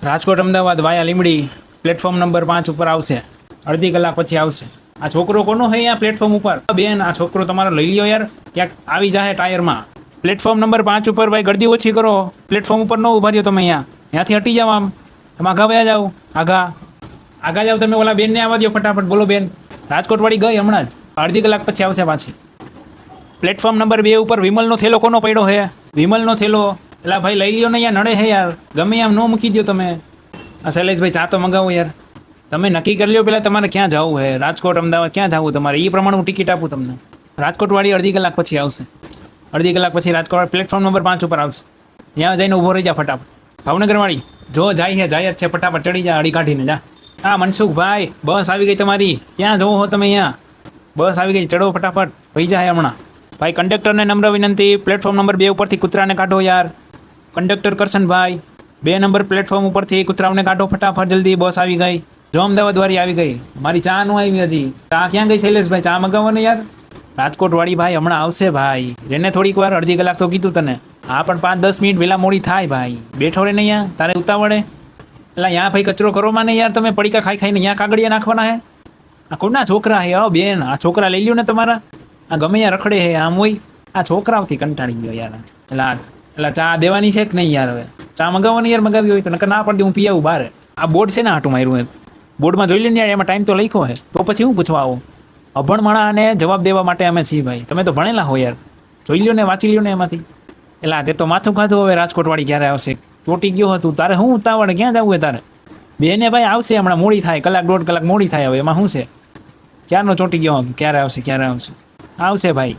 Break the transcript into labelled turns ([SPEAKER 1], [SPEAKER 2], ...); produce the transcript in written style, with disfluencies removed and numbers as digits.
[SPEAKER 1] રાજકોટ અમદાવાદ વાયા Limdi platform number 5 ઉપર આવશે. અડધી કલાક પછી આવશે. આ છોકરો કોનો હે અહીંયા પ્લેટફોર્મ ઉપર? બેન, આ છોકરો તમારો લઈ લ્યો યાર, ક્યાંક આવી જાય ટાયરમાં. પ્લેટફોર્મ નંબર 5 ઉપર ભાઈ ગળદી ઓછી કરો. પ્લેટફોર્મ ઉપર ન ઉભા રહ્યો તમે અહીંયા, ત્યાંથી હટી જાઓ. આમ આઘા વયા જાઓ, આગા જાઓ તમે. ઓલા બેનને આવવા દો ફટાફટ. બોલો બેન. રાજકોટવાળી ગઈ હમણાં જ, અડધી કલાક પછી આવશે પાછી. પ્લેટફોર્મ નંબર 2 ઉપર વિમલનો થેલો કોનો પડ્યો હે? વિમલનો થેલો. એટલે ભાઈ લઈ લ્યો ને યાર, નડે હે યાર. ગમે આમ ન મૂકી દો તમે. આ શૈલેષભાઈ ચા તો મંગાવો યાર. તમે નક્કી કરી લ્યો પહેલાં તમારે ક્યાં જવું હે. રાજકોટ અમદાવાદ ક્યાં જવું તમારે, એ પ્રમાણે હું ટિકિટ આપું તમને. રાજકોટવાળી અડધી કલાક પછી આવશે. અડધી કલાક પછી રાજકોટ પ્લેટફોર્મ નંબર 5 ઉપર આવશે. ત્યાં જઈને ઊભો રહી જા ફટાફટ. ભાવનગરવાળી જો જાય જ છે, ફટાફટ ચડી જા, અડી કાઢીને જા. હા મનસુખભાઈ, બસ આવી ગઈ તમારી. ક્યાં જવું હો તમે? અહીંયા બસ આવી ગઈ, ચડો ફટાફટ, ભઈ જાય હમણાં. ભાઈ કંડક્ટરને નમ્ર વિનંતી, પ્લેટફોર્મ નંબર 2 ઉપરથી કૂતરાને કાઢો યાર. કંડક્ટર કરશનભાઈ, 2 નંબર પ્લેટફોર્મ ઉપરથી કૂતરાઓને કાઢો ફટાફટ, જલ્દી. બસ આવી ગઈ. જો અમદાવાદવાળી આવી ગઈ. મારી ચા નો આવી હજી. ચા ક્યાં ગઈ શૈલેષભાઈ? ચા મંગાવો ને યાર. રાજકોટવાળી ભાઈ હમણાં આવશે ભાઈ. રેને થોડીક વાર, અડધી કલાક તો કીધું તને. હા પણ 5-10 મિનિટ વહેલા મોડી થાય ભાઈ. બેઠો રે ને અહીંયા, તારે ઉતાવળે. એટલે અહીંયા ભાઈ કચરો કરો માં ને યાર, તમે પડીકા ખાઈ ખાઈને અહીંયા કાગળિયા નાખવાના હે? આ કોના છોકરા હે? હા બેન, આ છોકરા લઈ લ્યો ને તમારા. આ ગમે યાર રખડે હે આમ હોય. આ છોકરાઓથી કંટાળી ગયો યાર. એટલે ચા દેવાની છે કે નહીં યાર? હવે ચા મંગાવવાની યાર, મંગાવી હોય તો. નકર ના પડતી હું પી આવું બહાર. આ બોર્ડ છે ને હાટું માર્યું એમ. બોર્ડમાં જોઈ લે ને યાર, એમાં ટાઈમ તો લખ્યો હે. તો પછી હું પૂછવા આવું? અભણ માણાને જવાબ દેવા માટે અમે છીએ ભાઈ. તમે તો ભણેલા હો યાર, જોઈ લ્યો ને, વાંચી લ્યો ને એમાંથી. એટલે તે તો માથું ખાધું. હવે રાજકોટવાળી ક્યારે આવશે? ચોટી ગયો હતું. તારે શું ઉતાવળ? ક્યાં જવું હે તારે? બેને ભાઈ આવશે હમણાં, મોડી થાય, કલાક 1.5 કલાક મોડી થાય. હવે એમાં શું છે? ક્યારનો ચોટી ગયો? ક્યારે આવશે? આવશે ભાઈ.